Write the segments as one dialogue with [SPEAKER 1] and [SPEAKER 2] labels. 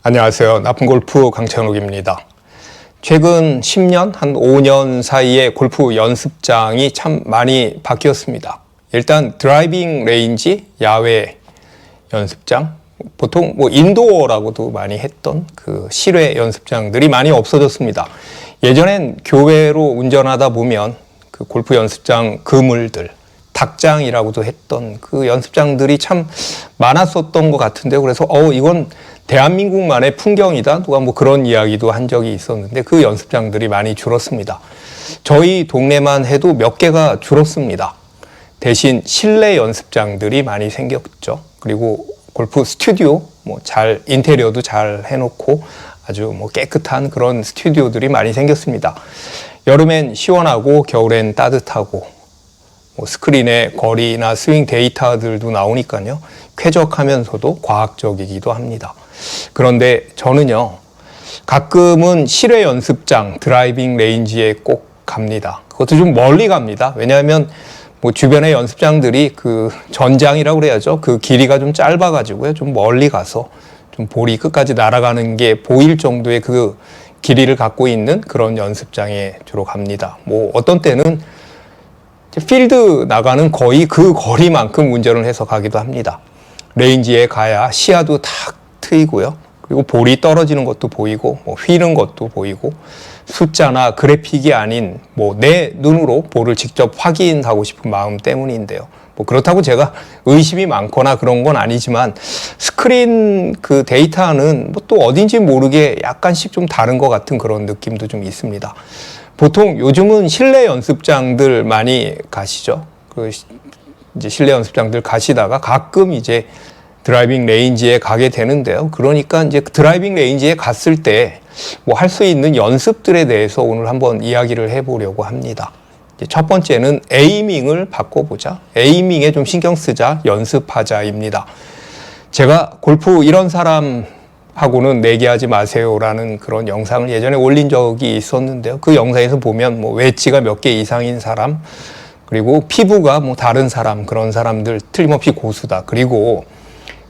[SPEAKER 1] 안녕하세요. 나쁜골프 강찬욱입니다. 최근 10년, 한 5년 사이에 골프 연습장이 참 많이 바뀌었습니다. 일단 드라이빙 레인지, 야외 연습장, 보통 인도어라고도 많이 했던 그 실외 연습장들이 많이 없어졌습니다. 예전엔 교외로 운전하다 보면 그 골프 연습장 그물들, 닭장이라고도 했던 그 연습장들이 참 많았었던 것 같은데요. 그래서 이건 대한민국만의 풍경이다. 누가 그런 이야기도 한 적이 있었는데 그 연습장들이 많이 줄었습니다. 저희 동네만 해도 몇 개가 줄었습니다. 대신 실내 연습장들이 많이 생겼죠. 그리고 골프 스튜디오, 잘 인테리어도 잘 해놓고 아주 깨끗한 그런 스튜디오들이 많이 생겼습니다. 여름엔 시원하고 겨울엔 따뜻하고 스크린에 거리나 스윙 데이터들도 나오니까요. 쾌적하면서도 과학적이기도 합니다. 그런데 저는요, 가끔은 실외 연습장, 드라이빙 레인지에 꼭 갑니다. 그것도 좀 멀리 갑니다. 왜냐하면 주변의 연습장들이 그 전장이라고 그래야죠. 그 길이가 좀 짧아가지고요. 좀 멀리 가서 좀 볼이 끝까지 날아가는 게 보일 정도의 그 길이를 갖고 있는 그런 연습장에 주로 갑니다. 어떤 때는 필드 나가는 거의 그 거리만큼 운전을 해서 가기도 합니다. 레인지에 가야 시야도 탁 트이고요. 그리고 볼이 떨어지는 것도 보이고 휘는 것도 보이고 숫자나 그래픽이 아닌 내 눈으로 볼을 직접 확인하고 싶은 마음 때문인데요. 그렇다고 제가 의심이 많거나 그런 건 아니지만 스크린 그 데이터는 또 어딘지 모르게 약간씩 좀 다른 것 같은 그런 느낌도 좀 있습니다. 보통 요즘은 실내 연습장들 많이 가시죠. 이제 실내 연습장들 가시다가 가끔 이제 드라이빙 레인지에 가게 되는데요. 그러니까 이제 드라이빙 레인지에 갔을 때 할 수 있는 연습들에 대해서 오늘 한번 이야기를 해보려고 합니다. 첫 번째는 에이밍을 바꿔보자. 에이밍에 좀 신경 쓰자. 연습하자입니다. 제가 골프 이런 사람하고는 내기하지 마세요라는 그런 영상을 예전에 올린 적이 있었는데요. 그 영상에서 보면 웨지가 몇 개 이상인 사람, 그리고 피부가 다른 사람, 그런 사람들 틀림없이 고수다. 그리고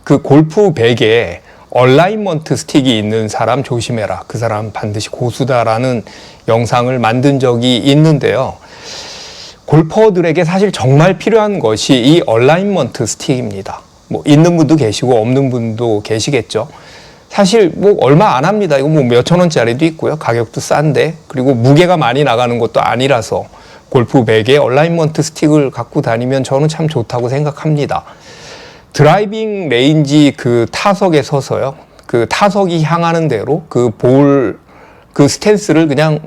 [SPEAKER 1] 그 골프 백에 얼라이먼트 스틱이 있는 사람 조심해라. 그 사람 반드시 고수다라는 영상을 만든 적이 있는데요. 골퍼들에게 사실 정말 필요한 것이 이 얼라이먼트 스틱입니다. 있는 분도 계시고 없는 분도 계시겠죠. 사실 얼마 안 합니다. 이거 몇천 원짜리도 있고요. 가격도 싼데, 그리고 무게가 많이 나가는 것도 아니라서 골프 백에 얼라이먼트 스틱을 갖고 다니면 저는 참 좋다고 생각합니다. 드라이빙 레인지 그 타석에 서서요. 그 타석이 향하는 대로 그 스탠스를 그냥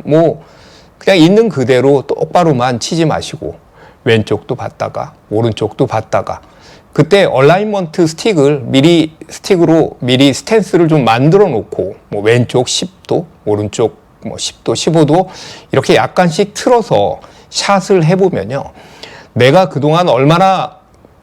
[SPEAKER 1] 있는 그대로 똑바로만 치지 마시고 왼쪽도 봤다가 오른쪽도 봤다가 그때 얼라이먼트 스틱을 미리 스탠스를 좀 만들어 놓고 왼쪽 10도, 오른쪽 10도, 15도 이렇게 약간씩 틀어서 샷을 해보면요. 내가 그동안 얼마나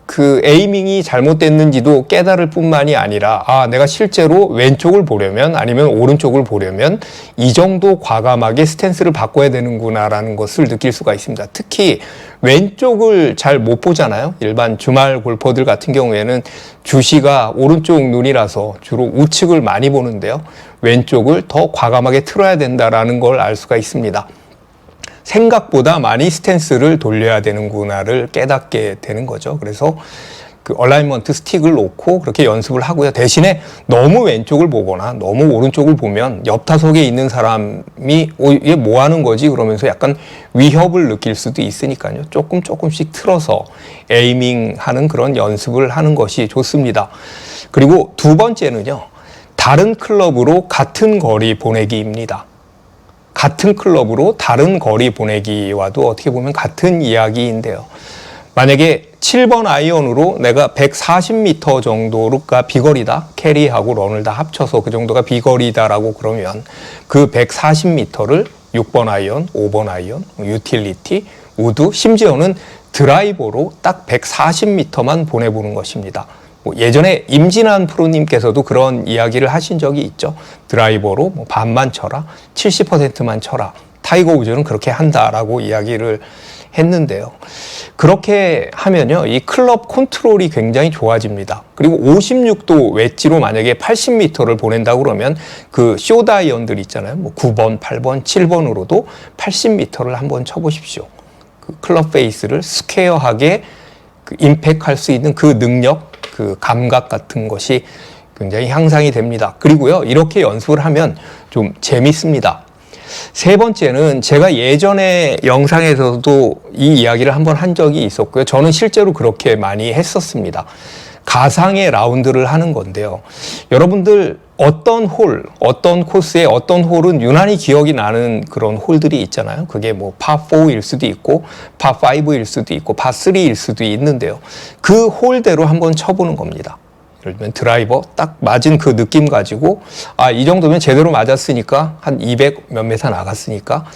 [SPEAKER 1] 그 에이밍이 잘못됐는지도 깨달을 뿐만이 아니라 내가 실제로 왼쪽을 보려면 아니면 오른쪽을 보려면 이 정도 과감하게 스탠스를 바꿔야 되는구나 라는 것을 느낄 수가 있습니다. 특히 왼쪽을 잘 못 보잖아요. 일반 주말 골퍼들 같은 경우에는 주시가 오른쪽 눈이라서 주로 우측을 많이 보는데요. 왼쪽을 더 과감하게 틀어야 된다라는 걸 알 수가 있습니다. 생각보다 많이 스탠스를 돌려야 되는구나를 깨닫게 되는 거죠. 그래서 그 얼라이먼트 스틱을 놓고 그렇게 연습을 하고요. 대신에 너무 왼쪽을 보거나 너무 오른쪽을 보면 옆 타석에 있는 사람이 이게 뭐 하는 거지? 그러면서 약간 위협을 느낄 수도 있으니까요. 조금씩 틀어서 에이밍 하는 그런 연습을 하는 것이 좋습니다. 그리고 두 번째는요. 다른 클럽으로 같은 거리 보내기입니다. 같은 클럽으로 다른 거리 보내기와도 어떻게 보면 같은 이야기인데요. 만약에 7번 아이언으로 내가 140m 정도가 비거리다. 캐리하고 런을 다 합쳐서 그 정도가 비거리다라고 그러면 그 140m를 6번 아이언, 5번 아이언, 유틸리티, 우드, 심지어는 드라이버로 딱 140m만 보내보는 것입니다. 예전에 임진환 프로님께서도 그런 이야기를 하신 적이 있죠. 드라이버로 반만 쳐라, 70%만 쳐라. 타이거 우즈는 그렇게 한다라고 이야기를 했는데요. 그렇게 하면요, 이 클럽 컨트롤이 굉장히 좋아집니다. 그리고 56도 웨지로 만약에 80m를 보낸다 그러면 그 쇼다이언들 있잖아요. 뭐 9번, 8번, 7번으로도 80m를 한번 쳐보십시오. 그 클럽 페이스를 스퀘어하게 그 임팩할 수 있는 그 능력, 그 감각 같은 것이 굉장히 향상이 됩니다. 그리고요, 이렇게 연습을 하면 좀 재밌습니다. 세 번째는 제가 예전에 영상에서도 이 이야기를 한번 한 적이 있었고요. 저는 실제로 그렇게 많이 했었습니다. 가상의 라운드를 하는 건데요. 여러분들 어떤 홀, 어떤 코스에 어떤 홀은 유난히 기억이 나는 그런 홀들이 있잖아요. 그게 뭐 파4일 수도 있고 파5일 수도 있고 파3일 수도 있는데요. 그 홀대로 한번 쳐보는 겁니다. 예를 들면 드라이버 딱 맞은 그 느낌 가지고 이 정도면 제대로 맞았으니까 한 200 몇 메타 나갔으니까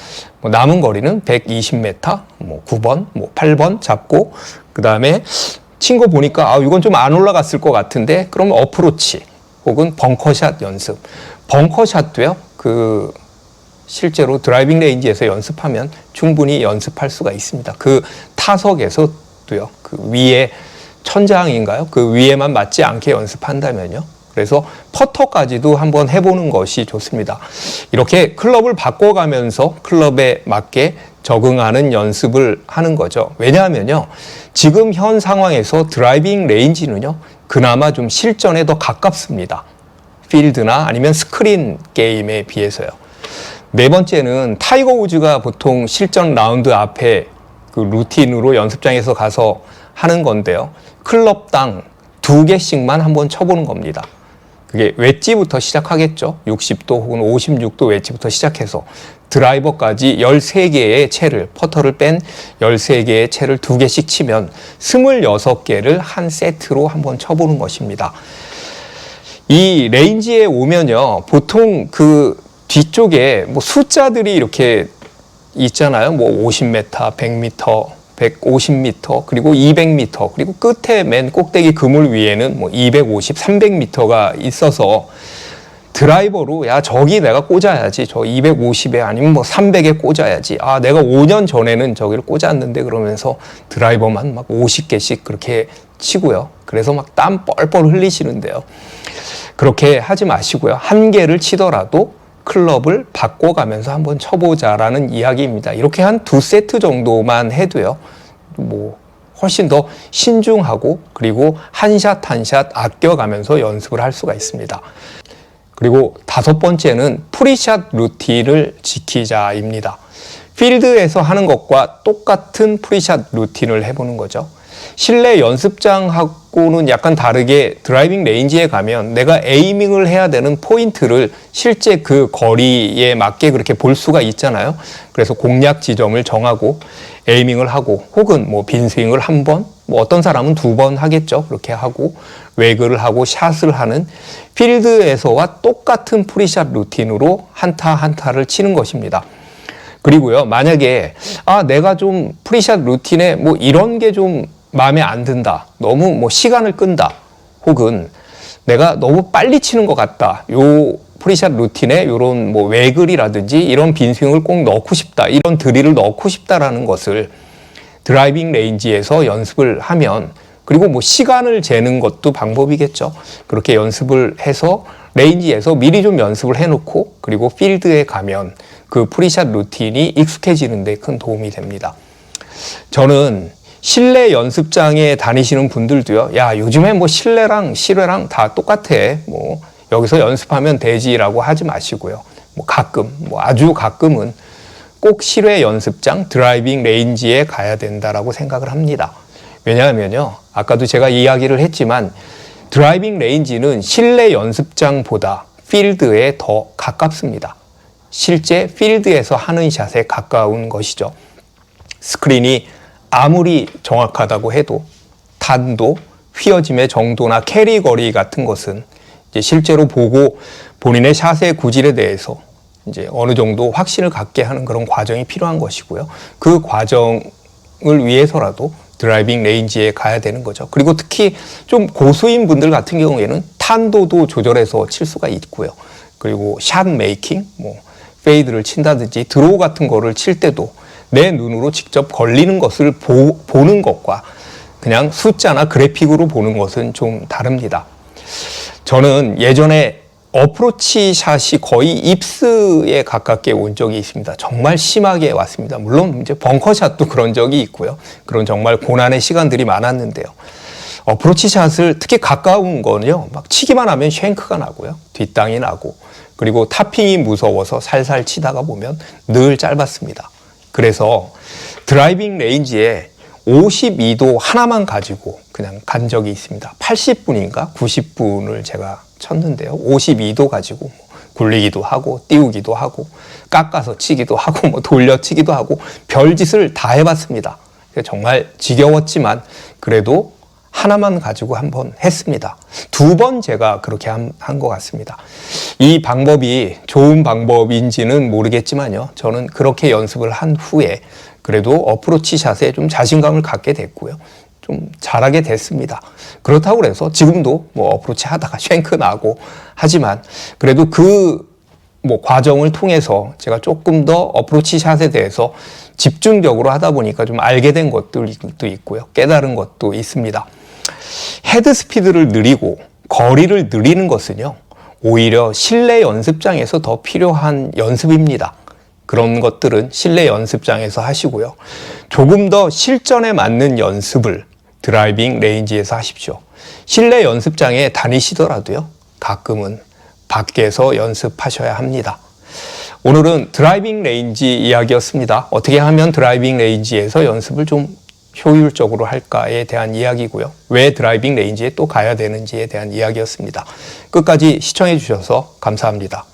[SPEAKER 1] 뭐 남은 거리는 120m, 뭐 9번, 뭐 8번 잡고 그 다음에 친 거 보니까 이건 좀 안 올라갔을 것 같은데 그러면 어프로치 혹은 벙커샷 연습. 벙커샷도요. 그 실제로 드라이빙 레인지에서 연습하면 충분히 연습할 수가 있습니다. 그 타석에서도요. 그 위에 천장인가요? 그 위에만 맞지 않게 연습한다면요. 그래서 퍼터까지도 한번 해보는 것이 좋습니다. 이렇게 클럽을 바꿔가면서 클럽에 맞게 적응하는 연습을 하는 거죠. 왜냐하면요. 지금 현 상황에서 드라이빙 레인지는요. 그나마 좀 실전에 더 가깝습니다. 필드나 아니면 스크린 게임에 비해서요. 네 번째는 타이거 우즈가 보통 실전 라운드 앞에 그 루틴으로 연습장에서 가서 하는 건데요. 클럽당 2개씩만 한번 쳐보는 겁니다. 그게 웨지부터 시작하겠죠. 60도 혹은 56도 웨지부터 시작해서 드라이버까지 13개의 채를, 퍼터를 뺀 13개의 채를 2개씩 치면 26개를 한 세트로 한번 쳐보는 것입니다. 이 레인지에 오면요. 보통 그 뒤쪽에 뭐 숫자들이 이렇게 있잖아요. 뭐 50m, 100m, 150m, 그리고 200m, 그리고 끝에 맨 꼭대기 그물 위에는 뭐 250, 300m가 있어서 드라이버로 저기 내가 꽂아야지. 저 250에 아니면 뭐 300에 꽂아야지. 내가 5년 전에는 저기를 꽂았는데 그러면서 드라이버만 막 50개씩 그렇게 치고요. 그래서 막 땀 뻘뻘 흘리시는데요. 그렇게 하지 마시고요. 한 개를 치더라도 클럽을 바꿔가면서 한번 쳐보자라는 이야기입니다. 이렇게 한 2세트 정도만 해도요. 뭐 훨씬 더 신중하고 그리고 한 샷 한 샷 아껴가면서 연습을 할 수가 있습니다. 그리고 5번째는 프리샷 루틴을 지키자입니다. 필드에서 하는 것과 똑같은 프리샷 루틴을 해보는 거죠. 실내 연습장하고는 약간 다르게 드라이빙 레인지에 가면 내가 에이밍을 해야 되는 포인트를 실제 그 거리에 맞게 그렇게 볼 수가 있잖아요. 그래서 공략 지점을 정하고 에이밍을 하고 혹은 뭐 빈스윙을 한 번, 뭐 어떤 사람은 2번 하겠죠. 그렇게 하고 웨그를 하고 샷을 하는 필드에서와 똑같은 프리샷 루틴으로 한타 한타를 치는 것입니다. 그리고요, 만약에 내가 좀 프리샷 루틴에 뭐 이런 게 좀 마음에 안 든다. 너무 뭐 시간을 끈다. 혹은 내가 너무 빨리 치는 것 같다. 요 프리샷 루틴에 요런 뭐 웨글이라든지 이런 빈스윙을 꼭 넣고 싶다. 이런 드릴을 넣고 싶다라는 것을 드라이빙 레인지에서 연습을 하면, 그리고 뭐 시간을 재는 것도 방법이겠죠. 그렇게 연습을 해서 레인지에서 미리 좀 연습을 해놓고 그리고 필드에 가면 그 프리샷 루틴이 익숙해지는 데 큰 도움이 됩니다. 저는 실내 연습장에 다니시는 분들도요. 요즘에 뭐 실내랑 실외랑 다 똑같아. 뭐 여기서 연습하면 되지라고 하지 마시고요. 뭐 가끔, 뭐 아주 가끔은 꼭 실외 연습장, 드라이빙 레인지에 가야 된다라고 생각을 합니다. 왜냐하면요. 아까도 제가 이야기를 했지만 드라이빙 레인지는 실내 연습장보다 필드에 더 가깝습니다. 실제 필드에서 하는 샷에 가까운 것이죠. 스크린이 아무리 정확하다고 해도 탄도, 휘어짐의 정도나 캐리 거리 같은 것은 이제 실제로 보고 본인의 샷의 구질에 대해서 이제 어느 정도 확신을 갖게 하는 그런 과정이 필요한 것이고요. 그 과정을 위해서라도 드라이빙 레인지에 가야 되는 거죠. 그리고 특히 좀 고수인 분들 같은 경우에는 탄도도 조절해서 칠 수가 있고요. 그리고 샷 메이킹, 뭐 페이드를 친다든지 드로우 같은 거를 칠 때도 내 눈으로 직접 걸리는 것을 보는 것과 그냥 숫자나 그래픽으로 보는 것은 좀 다릅니다. 저는 예전에 어프로치 샷이 거의 입스에 가깝게 온 적이 있습니다. 정말 심하게 왔습니다. 물론 이제 벙커샷도 그런 적이 있고요. 그런 정말 고난의 시간들이 많았는데요. 어프로치 샷을 특히 가까운 거는요, 막 치기만 하면 쉔크가 나고요. 뒷땅이 나고, 그리고 타핑이 무서워서 살살 치다가 보면 늘 짧았습니다. 그래서 드라이빙 레인지에 52도 하나만 가지고 그냥 간 적이 있습니다. 80분인가 90분을 제가 쳤는데요. 52도 가지고 굴리기도 하고 띄우기도 하고 깎아서 치기도 하고 돌려치기도 하고 별짓을 다 해봤습니다. 정말 지겨웠지만 그래도 하나만 가지고 한번 했습니다. 2번 제가 그렇게 한 것 같습니다. 이 방법이 좋은 방법인지는 모르겠지만요. 저는 그렇게 연습을 한 후에 그래도 어프로치 샷에 좀 자신감을 갖게 됐고요. 좀 잘하게 됐습니다. 그렇다고 해서 지금도 어프로치 하다가 쉔크 나고 하지만 그래도 그 과정을 통해서 제가 조금 더 어프로치 샷에 대해서 집중적으로 하다 보니까 좀 알게 된 것들도 있고요. 깨달은 것도 있습니다. 헤드 스피드를 느리고 거리를 느리는 것은요, 오히려 실내 연습장에서 더 필요한 연습입니다. 그런 것들은 실내 연습장에서 하시고요. 조금 더 실전에 맞는 연습을 드라이빙 레인지에서 하십시오. 실내 연습장에 다니시더라도요, 가끔은 밖에서 연습하셔야 합니다. 오늘은 드라이빙 레인지 이야기였습니다. 어떻게 하면 드라이빙 레인지에서 연습을 좀 효율적으로 할까에 대한 이야기고요. 왜 드라이빙 레인지에 또 가야 되는지에 대한 이야기였습니다. 끝까지 시청해 주셔서 감사합니다.